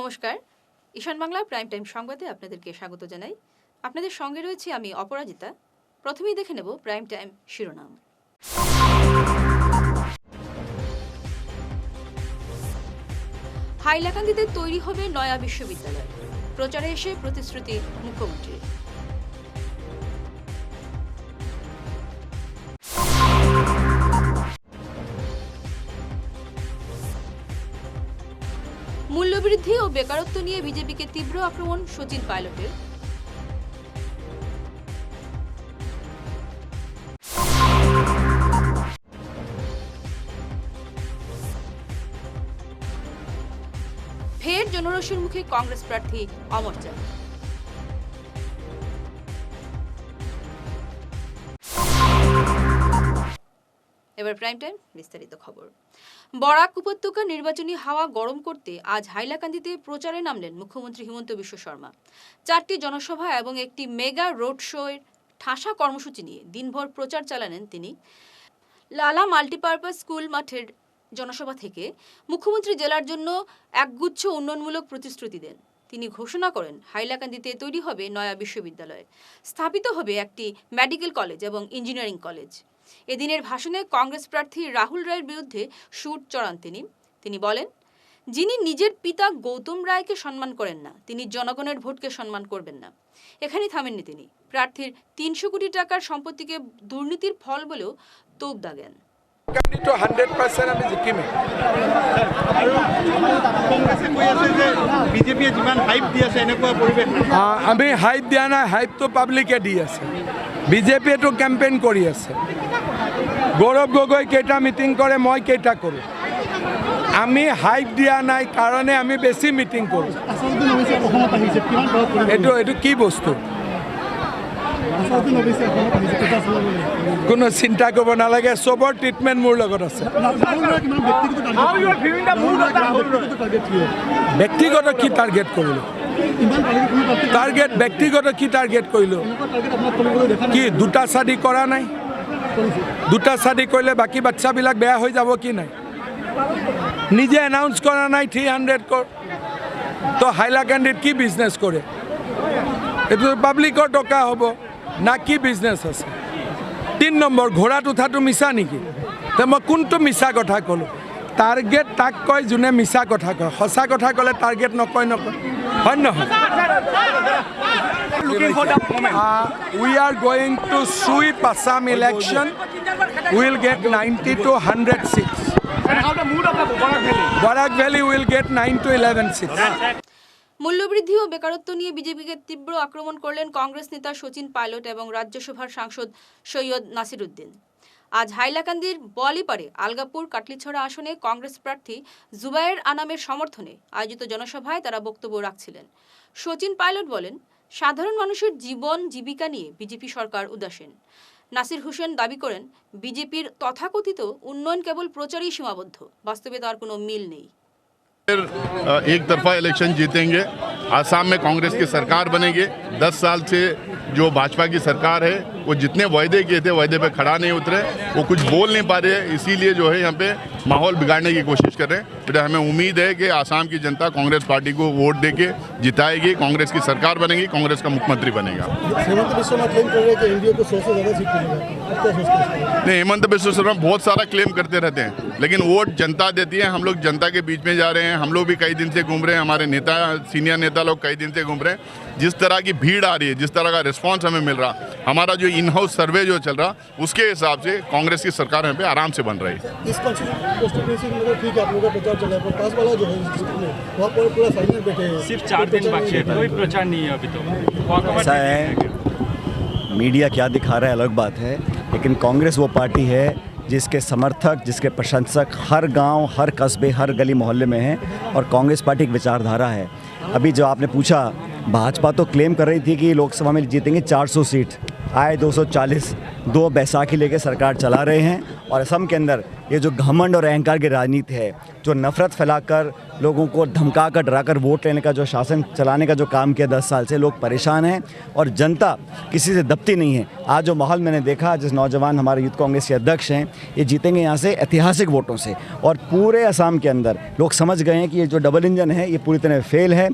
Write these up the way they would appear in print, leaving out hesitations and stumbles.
নমস্কার, ঈশান Bangla prime time সংবাদে আপনাদেরকে স্বাগত জানাই। আপনাদের সঙ্গে রয়েছি আমি অপরাজিতা। প্রথমেই দেখে নেব প্রাইম টাইম শিরোনাম। হাইলাকান্দিতে তৈরি হবে নয়া বিশ্ববিদ্যালয়, প্রচারে এসে প্রতিশ্রুতি মুখ্যমন্ত্রীর। মূল্যবৃদ্ধি ও বেকারত্ব নিয়ে বিজেপিকে তীব্র আক্রমণ সচিন পাইলটের। ফের জনরোষের মুখে কংগ্রেস প্রার্থী অমর চাঁদ। এবার প্রাইম টাইম বিস্তারিত খবর। বরাক উপত্যকা নির্বাচনী হাওয়া গরম করতে আজ হাইলাকান্দিতে প্রচারে নামলেন মুখ্যমন্ত্রী হিমন্ত বিশ্ব শর্মা। 4টি জনসভা এবং একটি মেগা রোড শোয়ের ঠাসা কর্মসূচি নিয়ে দিনভর প্রচার চালালেন তিনি। লালা মাল্টিপারপাস স্কুল মাঠের জনসভা থেকে মুখ্যমন্ত্রী জেলার জন্য একগুচ্ছ উন্নয়নমূলক প্রতিশ্রুতি দেন। তিনি ঘোষণা করেন হাইলাকান্দিতে তৈরি হবে নয়া বিশ্ববিদ্যালয়, স্থাপিত হবে একটি মেডিকেল কলেজ এবং ইঞ্জিনিয়ারিং কলেজ। এদিনের ভাষণে কংগ্রেস প্রার্থী রাহুল রায়ের বিরুদ্ধে সুর চড়ান তিনি বলেন, যিনি নিজের পিতা গৌতম রায়কে সম্মান করেন না, তিনি জনগণের ভোটকে সম্মান করবেন না। এখানেই থামেননি তিনি, প্রার্থীর 300 কোটি টাকার সম্পত্তিকে দুর্নীতির ফল বলেও তোপ দাগেন। আমি হাইপ দিয়া নাই, হাইপ তো পাব্লিকে দি আছে। বিজেপিয়ে তো কেম্পেইন কৰি আছে। গৌৰৱ গগৈ কেইটা মিটিং কৰে, মই কেইটা কৰোঁ। আমি হাইপ দিয়া নাই কাৰণে আমি বেছি মিটিং কৰোঁ। এইটো কি বস্তু? কোনো চিন্তা কৰিব নালাগে, চবৰ ট্ৰিটমেণ্ট মোৰ লগত আছে। ব্যক্তিগত কি টাৰ্গেট কৰিলোঁ? ব্যক্তিগত কি টাৰ্গেট কৰিলোঁ? কি দুটা চাদি কৰা নাই? দুটা চাদি কৰিলে বাকী বাচ্চাবিলাক বেয়া হৈ যাব কি নাই? নিজে এনাউন্স কৰা নাই 300 কৰ। তো হাইলাকান্দিত কি বিজনেছ কৰে? এইটো পাব্লিকৰ টকা হ'ব না কি বিজনেছ আছে? 3 নম্বৰ, ঘোঁৰাত উঠাটো মিছা নেকি? তো মই কোনটো মিছা কথা ক'লোঁ? টাৰ্গেট তাক কয় যোনে মিছা কথা কয়। সঁচা কথা ক'লে টাৰ্গেট নকয় হয় নহয়? We are going to sweep Assam election. We will get 90 to 100 seats. Barak Valley will get 9 to 11 seats. মূল্যবৃদ্ধি ও বেকারত্ব নিয়ে বিজেপিকে তীব্র আক্রমণ করলেন কংগ্রেস নেতা সচিন পাইলট এবং রাজ্যসভার সাংসদ সৈয়দ নাসিরউদ্দিন। আজ হাইলাকান্দির বোয়ালিপাড়ে আলগাপুর কাটলিছড়া আসনে কংগ্রেস প্রার্থী জুবায়ের আনামের সমর্থনে আয়োজিত জনসভায় তারা বক্তব্য রাখছিলেন। সচিন পাইলট বলেন, সাধারণ মানুষের জীবন জীবিকা নিয়ে বিজেপি সরকার উদাসীন। নাসির হোসেন দাবি করেন, বিজেপির তথাকথিত উন্নয়ন কেবল প্রচারেই সীমাবদ্ধ, বাস্তবে তার কোনো মিল নেই। एक तरफा इलेक्शन जीतेंगे, आसाम में कांग्रेस की सरकार बनेगी। 10 साल से जो भाजपा की सरकार है वो जितने वायदे किए थे वायदे पे खड़ा नहीं उतरे, वो कुछ बोल नहीं पा रहे, इसीलिए जो है यहाँ पे माहौल बिगाड़ने की कोशिश कर रहे हैं। तो हमें उम्मीद है कि आसाम की जनता कांग्रेस पार्टी को वोट देके जिताएगी, कांग्रेस की सरकार बनेगी, कांग्रेस का मुख्यमंत्री बनेगा। नहीं, हेमंत बिस्वा शर्मा बहुत सारा क्लेम करते रहते हैं, लेकिन वोट जनता देती है। हम लोग जनता के बीच में जा रहे हैं, हम लोग भी कई दिन से घूम रहे हैं, हमारे नेता सीनियर नेता लोग कई दिन से घूम रहे हैं। जिस तरह की भीड़ आ रही है, जिस तरह का रिस्पांस हमें मिल रहा, हमारा जो इन हाउस सर्वे जो चल रहा, उसके हिसाब से कांग्रेस की सरकार यहाँ पे आराम से बन रही है। इस कॉन्स्टिट्यूएंसी में ठीक है, आप लोगों का प्रचार चल रहा है, पर पास वाला जो है वहाँ पर पूरा फाइनल बैठे हैं। सिर्फ 4 दिन बाकी है, कोई प्रचार नहीं है अभी तो। ऐसा है, मीडिया क्या दिखा रहा है अलग बात है, लेकिन कांग्रेस वो पार्टी है जिसके समर्थक, जिसके प्रशंसक हर गांव, हर कस्बे, हर गली मोहल्ले में हैं, और कांग्रेस पार्टी एक विचारधारा है। अभी जो आपने पूछा, भाजपा तो क्लेम कर रही थी कि लोकसभा में जीतेंगे 400 सीट, आए 240 दो बैसाखी लेके सरकार चला रहे हैं और असम के अंदर ये जो घमंड और अहंकार की राजनीति है, जो नफरत फैलाकर लोगों को धमका कर डराकर वोट लेने का जो शासन चलाने का जो काम किया 10 साल से, लोग परेशान हैं और जनता किसी से दबती नहीं है। आज जो माहौल मैंने देखा, जिस नौजवान हमारे यूथ कांग्रेस के अध्यक्ष हैं, ये जीतेंगे यहाँ से ऐतिहासिक वोटों से और पूरे असम के अंदर लोग समझ गए हैं कि ये जो डबल इंजन है ये पूरी तरह फेल है।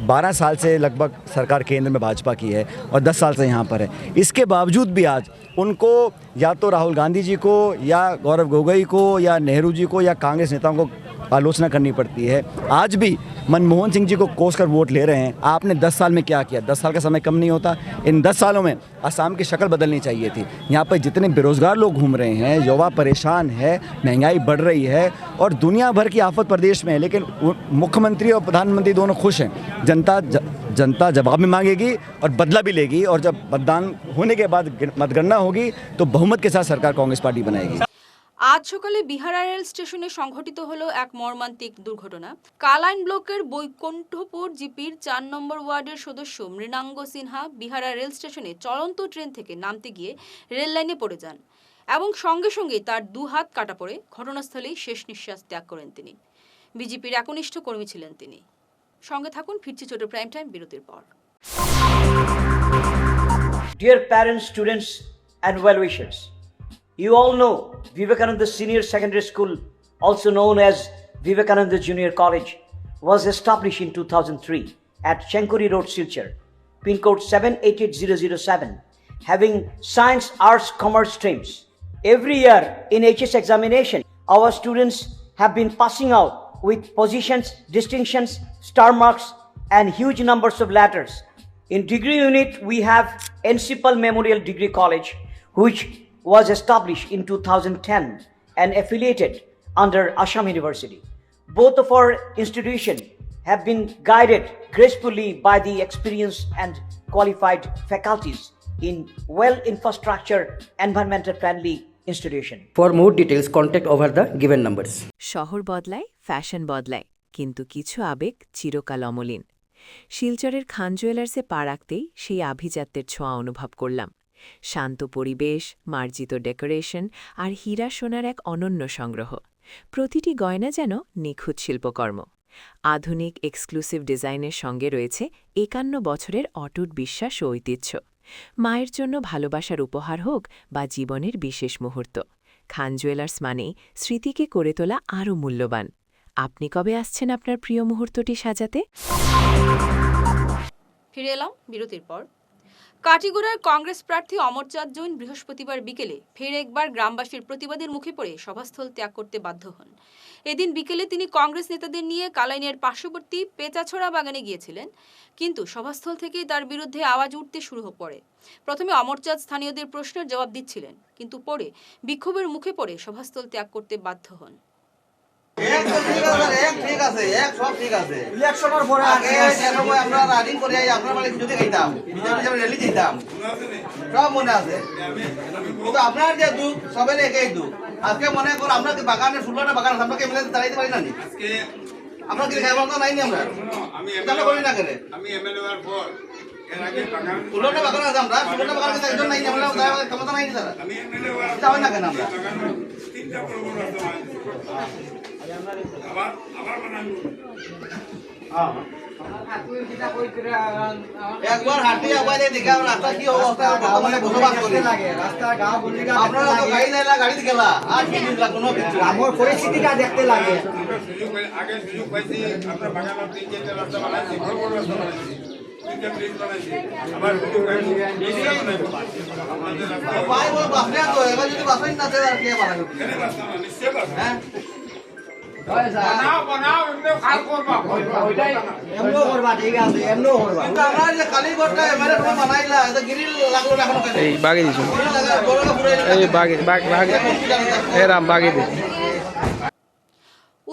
12 साल से लगभग सरकार केंद्र में भाजपा की है और 10 साल से यहाँ पर है। इसके बावजूद भी आज उनको या तो राहुल गांधी जी को या गौरव गोगोई को या नेहरू जी को या कांग्रेस नेताओं को आलोचना करनी पड़ती है। आज भी मनमोहन सिंह जी को कोसकर वोट ले रहे हैं। आपने 10 साल में क्या किया? 10 साल का समय कम नहीं होता। इन 10 सालों में असम की शक्ल बदलनी चाहिए थी। यहाँ पर जितने बेरोज़गार लोग घूम रहे हैं, युवा परेशान है, महंगाई बढ़ रही है और दुनिया भर की आफत प्रदेश में है, लेकिन मुख्यमंत्री और प्रधानमंत्री दोनों खुश हैं। जनता जवाब में मांगेगी और बदला भी लेगी और जब मतदान होने के बाद मतगणना होगी तो बहुमत के साथ सरकार कांग्रेस पार्टी बनाएगी। আজ সকালে বিহারা রেল স্টেশনে সংঘটিত হলো এক মর্মান্তিক দুর্ঘটনা। কালাইন ব্লকের বৈকুণ্ঠপুর জিপির 4 নম্বর ওয়ার্ডের সদস্য মৃণাঙ্গ সিনহা বিহারা রেল স্টেশনে চলন্ত ট্রেন থেকে নামতে গিয়ে রেল লাইনে পড়ে যান এবং সঙ্গে সঙ্গেই তার 2 হাত কাটা পড়ে ঘটনাস্থলেই শেষ নিঃশ্বাস ত্যাগ করেন তিনি। বিজেপির একনিষ্ঠ কর্মী ছিলেন তিনি। সঙ্গে থাকুন, ফিরছি ছোট প্রাইম টাইম বিরতির পর। Dear parents, students and well-wishers, you all know Vivekananda Senior Secondary School, also known as Vivekananda Junior College, was established in 2003 at Chenkuri Road, Silchar, pin code 788007, having science, arts, commerce streams. Every year in HS examination, our students have been passing out with positions, distinctions, star marks, and huge numbers of letters. In degree unit, we have Encipal Memorial Degree College, which was established in 2010 and affiliated under Assam University. Both of our institutions have been guided gracefully by the experienced and qualified faculties in well-infrastructure, environmental-friendly institution. For more details, contact over the given numbers. শহর বদলায়, fashion বদলায়, কিন্তু কিছু আবেগ চিরকাল অমলিন। শিলচরের খান জুয়েলার্সে পা রাখতেই সেই আভিজাত্যের ছোঁয়া অনুভব করলাম। শান্ত পরিবেশ, মার্জিত ডেকোরেশন আর হীরা সোনার এক অনন্য সংগ্রহ। প্রতিটি গয়না যেন নিখুঁত শিল্পকর্ম। আধুনিক এক্সক্লুসিভ ডিজাইনের সঙ্গে রয়েছে 51 বছরের অটুট বিশ্বাস ও ঐতিহ্য। মায়ের জন্য ভালোবাসার উপহার হোক বা জীবনের বিশেষ মুহূর্ত, খান জুয়েলার্স মানেই স্মৃতিকে করে তোলা আরও মূল্যবান। আপনি কবে আসছেন আপনার প্রিয় মুহূর্তটি সাজাতে? ফিরে এলাম বিরতির পর। কাটিগড়ার কংগ্রেস প্রার্থী অমরচাঁদ জৈন বৃহস্পতিবার বিকেলে ফের একবার গ্রামবাসীর প্রতিবাদের মুখে পড়ে সভাস্থল ত্যাগ করতে বাধ্য হন। এদিন বিকেলে তিনি কংগ্রেস নেতাদের নিয়ে কালাইনের পার্শ্ববর্তী পেঁচাছড়া বাগানে গিয়েছিলেন, কিন্তু সভাস্থল থেকেই তার বিরুদ্ধে আওয়াজ উঠতে শুরু পড়ে। প্রথমে অমরচাঁদ স্থানীয়দের প্রশ্নের জবাব দিচ্ছিলেন, কিন্তু পরে বিক্ষোভের মুখে পড়ে সভাস্থল ত্যাগ করতে বাধ্য হন। ইলেকশনের পরে আমরা রানিং করে আপনার বাড়ি যদি খাইতাম, বিজেপি র্যালি দিতাম, সব মনে আছে। কিন্তু আপনার যে দুঃখ সবের একই দুঃখ। আজকে মনে করো আমরা বাগানে 16টা বাগান আছে, আমরা কি এমএলএ দাঁড়াইতে পারি না? আমরা কি খাইবার তো নাই নি? আমরা করি না কেন? আমি এমএলএ হওয়ার পর এর আগে বাগান 16টা বাগান আছে, আমরা 16টা বাগান কিন্তু একজন নাই, আমরা ক্ষমতা নাই স্যার। আমি এমএলএ হওয়ার পর না কেন আমরা তিনটা বড় বড় একবার হাঁটি আবার দেখে রাস্তা কি অবস্থা বর্তমানে বসবাস করে রাস্তা গা বলি আপনারা তো গাড়ি নাই, গাড়ি গেলা আর কি দিলা কোনো কিছু আমার পরিস্থিতিটা দেখতে লাগে। আগে সুযোগ পাইছি আপনার বাগানের তিন চারটা রাস্তা বানাইছি, বড় বড় রাস্তা বানাইছি, তিনটা ব্রিজ বানাইছি, আবার সুযোগ পাইছি বেশি বানাইবো আপনাদের রাস্তা ভাই বল বাসে তো এবার যদি বাসই না দেয় আর কে বানাবে? কেন রাস্তা না নিশ্চয় বাস হ্যাঁ বানাও এমনি খাল করবা ওইটাই এমনো করবা, ঠিক আছে এমনো করবা। কিন্তু আমরা যে কালীগড়টা এমএলএ পুরো বানাইলা, এটা গ্রিল লাগলো না এখনো কেন? এই বাগে দিছো, এই বাগে এরাম বাগে দিছো।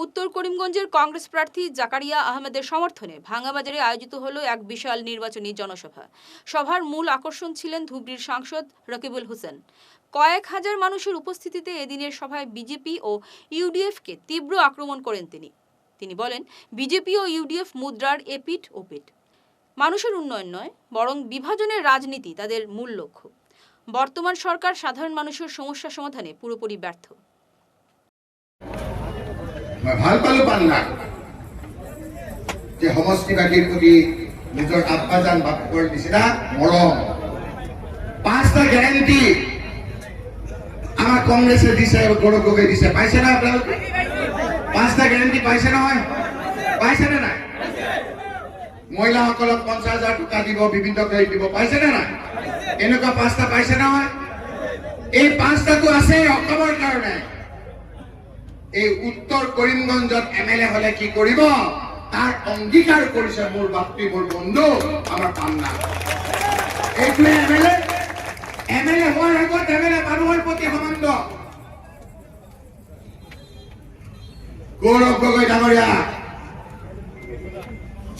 উত্তর করিমগঞ্জের কংগ্রেস প্রার্থী জাকারিয়া আহমেদের সমর্থনে ভাঙ্গাবাজারে আয়োজিত হলো এক বিশাল নির্বাচনী জনসভা। সভার মূল আকর্ষণ ছিলেন ধুবড়ীর সাংসদ রকিবুল হোসেন। কয়েক হাজার মানুষের উপস্থিতিতে এদিনের সভায় বিজেপি ও ইউডিএফকে তীব্র আক্রমণ করেন তিনি বলেন, বিজেপি ও ইউডিএফ মুদ্রার এপিঠ ওপিঠ। মানুষের উন্নয়ন নয়, বরং বিভাজনের রাজনীতি তাদের মূল লক্ষ্য। বর্তমান সরকার সাধারণ মানুষের সমস্যা সমাধানে পুরোপুরি ব্যর্থ। মই ভাল পালো পান্নাক যে সমষ্টিবাসীৰ প্ৰতি নিজৰ আব্বাজান বাপুৰ নিচিনা মৰম। 5টা গ্যারান্টি আমাৰ কংগ্ৰেছে দিছে আৰু গৌৰৱ গগৈ দিছে, পাইছে না আপোনালোকে? 5টা গ্যারান্টি পাইছে নহয়? পাইছে নে নাই? মহিলাসকলক 50,000 টকা দিব, বিভিন্ন গাড়ী দিব, পাইছে নে নাই? এনেকুৱা 5টা পাইছে নহয়? এই 5টাটো আছে অসমৰ কাৰণে। এই উত্তৰ কৰিমগঞ্জত MLA হলে কি কৰিব তাৰ অংগীকাৰ কৰিছে মোৰ বাপী, মোৰ বন্ধু, আমাৰ পান্না। এইটোৱে MLA হোৱাৰ আগত MLA মানুহৰ প্ৰতি সমান্ত। গৌৰৱ গগৈ ডাঙৰীয়া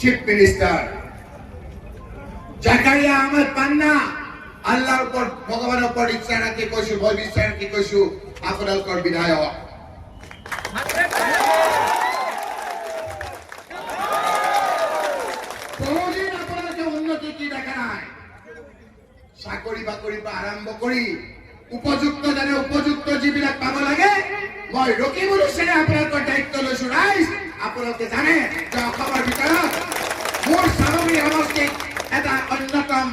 চিফ মিনিষ্টাৰ, জাকাৰিয়া আহমেদ পান্না, আল্লাহৰ ওপৰত ভগৱানৰ ওপৰত ইচ্ছা ৰাখি কৈছো, মই বিশ্বাস ৰাখি কৈছো, আপোনালোকৰ বিধায়ক। বহুদিন আপোনালোকে উন্নতি কি দেখা নাই। চাকৰি বাকৰিৰ পৰা আৰম্ভ কৰি উপযুক্ত জানে উপযুক্ত যিবিলাক পাব লাগে, মই ৰকিবুল হুছেইনে আপোনালোকৰ দায়িত্ব লৈছো। ৰাইজ আপোনালোকে জানে যে অসমৰ ভিতৰত মোৰ চামগুৰি সমষ্টিক এটা অন্যতম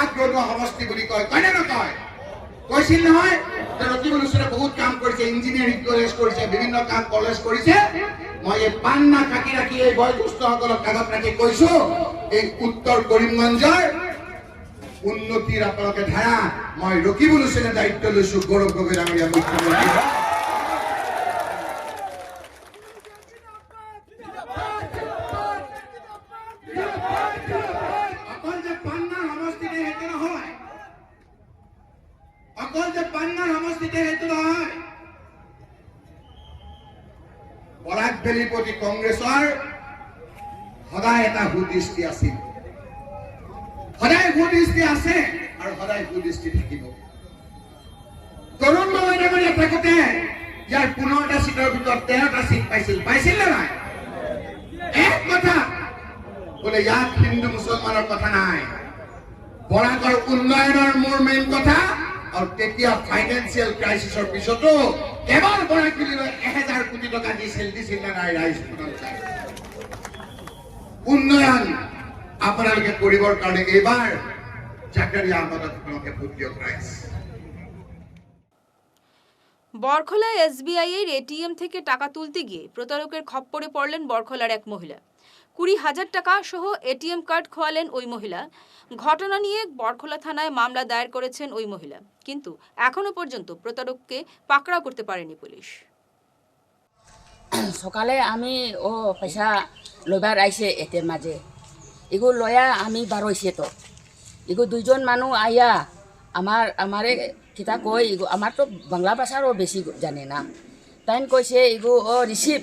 আগ্ৰহ সমষ্টি বুলি কয়, কয়নে নকয়? কৈছিল নহয় যে ৰকিবুল হুছেইনে বহুত কাম কৰিছে, ইঞ্জিনিয়াৰিং কলেজ কৰিছে, বিভিন্ন কাম কলেজ কৰিছে। মই এই পান্না থাকি ৰাখি এই বয়োজ্যেষ্ঠসকলক কাগজ ৰাখি কৈছো, এই উত্তৰ কৰিমগঞ্জৰ উন্নতিৰ আপোনালোকে ধাৰা মই ৰকিবুল হুছেইনে দায়িত্ব লৈছো, গৌৰৱ গগৈ ডাঙৰীয়া মুখ্যমন্ত্ৰী। অকল যে পান্নাৰ সমষ্টিতে সেইটো নহয়, অকল যে পান্নাৰ সমষ্টিতে সেইটো নহয়। বৰাক ভেলীৰ প্ৰতি কংগ্ৰেছৰ সদায় এটা সুদৃষ্টি আছিল, সদায় সুদৃষ্টি আছে আৰু সদায় সুদৃষ্টি থাকিব। তৰুণ গগৈ ডাঙৰীয়া থাকোঁতে ইয়াৰ 15টা সিটৰ ভিতৰত 13টা সিট পাইছিল, পাইছিল নে নাই? এক কথা বোলে ইয়াত হিন্দু মুছলমানৰ কথা নাই, বৰাকৰ উন্নয়নৰ মোৰ মেইন কথা। আৰু তেতিয়া ফাইনেন্সিয়েল ক্ৰাইচিছৰ পিছতো কেৱল বৰাক ভেলীলৈ 1000 কোটি টকা দিছিল নে নাই? ৰাইজ উন্নয়ন আপোনালোকে কৰিবৰ কাৰণে এইবাৰ জাকাৰিয়া আহমেদক আপোনালোকে ভোট দিয়ক ৰাইজ। বরখলা SBI এর ATM থেকে টাকা তুলতে গিয়ে প্রতারকের খপ্পরে পড়লেন বরখলার এক মহিলা। 20,000 টাকা সহ ATM কার্ড খোয়ালেন ওই মহিলা। ঘটনা নিয়ে বরখলা থানায় মামলা দায়ের করেছেন ওই মহিলা, কিন্তু এখনো পর্যন্ত প্রতারককে পাকড়াও করতে পারেনি পুলিশ। সকালে আমি পয়সা লইবার আইছে এতে মাঝে এগো লয়া আমি বারোইছে তো এগো 2জন মানুষ আইয়া আমারে কিতা কই এগো আমার তো বাংলা ভাষারও বেশি জানে না, তাই কইছে এগো রিসিভ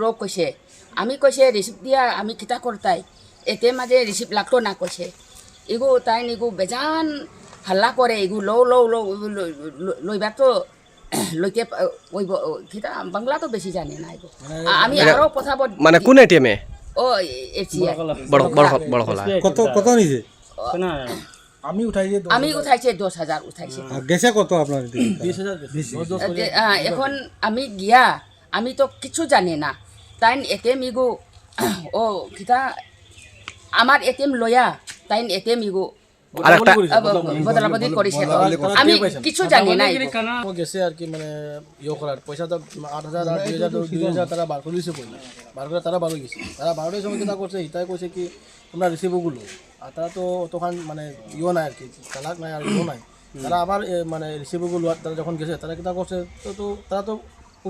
লো কইছে। আমি কইছে রিসিভ দিয়া আমি কিতা করতাই, এতে মাঝে রিসিভ লাগতো না কইছে। এগো তাই এগো বেজান হাল্লা করে এগো লো লইবার তো লইতে ওই কিতা বাংলা তো বেশি জানে না এগো। আমি আরো কথা মানে কোন ATM এ? বড়খলা। কত নিছে? আমি উঠাইছে 10,000 উঠাইছে। গেছে কত আপনার? 20,000। এখন আমি গিয়া আমি তো কিছু জানি না, তাই ATM ইগো কিতা আমার ATM লয়া তাই ATM ইগো বদলাবদলি করেছে, আমি কিছু জানি না। গেছে আর কি মানে করার পয়সা তো 8,000 আর 2,000 তারা বার করে দিয়েছে, বার করে তারা বারো গেছে। তারা 12টার সময় কিনা করছে, ইটাই কইছে কি তোমরা রিসিভগুলো, আর তারা তো অতখান মানে নাই আর কি, চালাক নাই আর নাই। তারা আবার মানে রিসিভগুলো তারা যখন গেছে তারা কিনা করছে তো তারা তো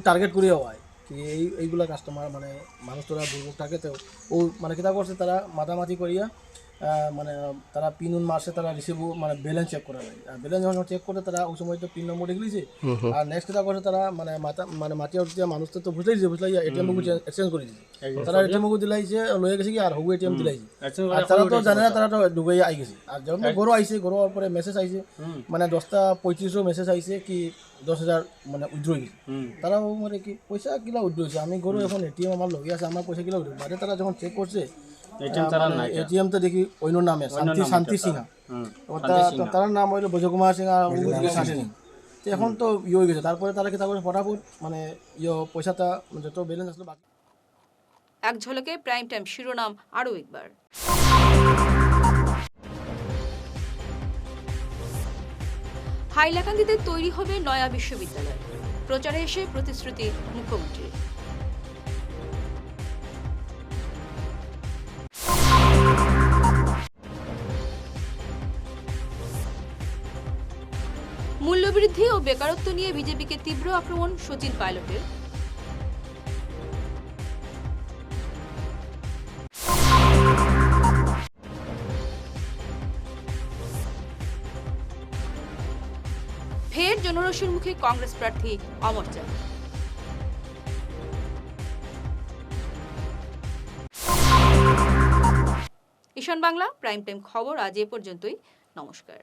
টার্গেট করিয়া হয় কি এইগুলা কাস্টমার মানে মানুষ তোরা দুর্ভোগ থাকে, তো ও মানে কিতা করছে তারা মাতামাতি করিয়া মানে তারা পিন মারছে, তারা রিসিভ মানে ব্যালেন্স চেক করা যায়। আর ব্যালেন্স যখন চেক করে তারা ওই সময় তো পিন নম্বর লিখেছে। আর নেক্সট কিতা করছে তারা মানে মাটি উঠিয়া মানুষ তো বুঝলাই ATM বুক এক্সচেঞ্জ করে দিয়েছে। তারা ATM বুক দিলাইছে, লয়ে গেছে কি আর হবু ATM দিলাইছে। আর তারা তো জানে না, তারা তো ডুবে আই গেছে। আর যখন গরু আইছে, গরু পরে মেসেজ আইছে মানে 10টা 35 মেসেজ আইছে কি 10,000 মানে উইথড্র গেছে। তারাও মানে কি পয়সা কিলা উইথড্র হয়েছে, আমি গরু এখন ATM আমার লগে আছে, আমার পয়সা কিলা উইথড্র। বাদে তারা যখন চেক করছে ATM তো দেখি অন্য নামে শান্তি সিনহা। তার নাম হইলো ব্রজকুমার সিং আর আসেনি। তো এখন তো হয়ে গেছে, তারপরে তারা কি তারপরে ফটাফট মানে পয়সাটা যত ব্যালেন্স আসলো বাকি। এক ঝলকে প্রাইম টাইম শিরোনাম আরও একবার। হাইলাকান্দিতে তৈরি হবে নয়া বিশ্ববিদ্যালয়, প্রচারে এসে প্রতিশ্রুতি মুখ্যমন্ত্রীর। মূল্যবৃদ্ধি ও বেকারত্ব নিয়ে বিজেপিকে তীব্র আক্রমণ সচিন পাইলটের। ফের জনরোষের মুখে কংগ্রেস প্রার্থী অমর চাঁদ। ঈশান বাংলা প্রাইম টাইম খবর আজ এ পর্যন্তই। নমস্কার।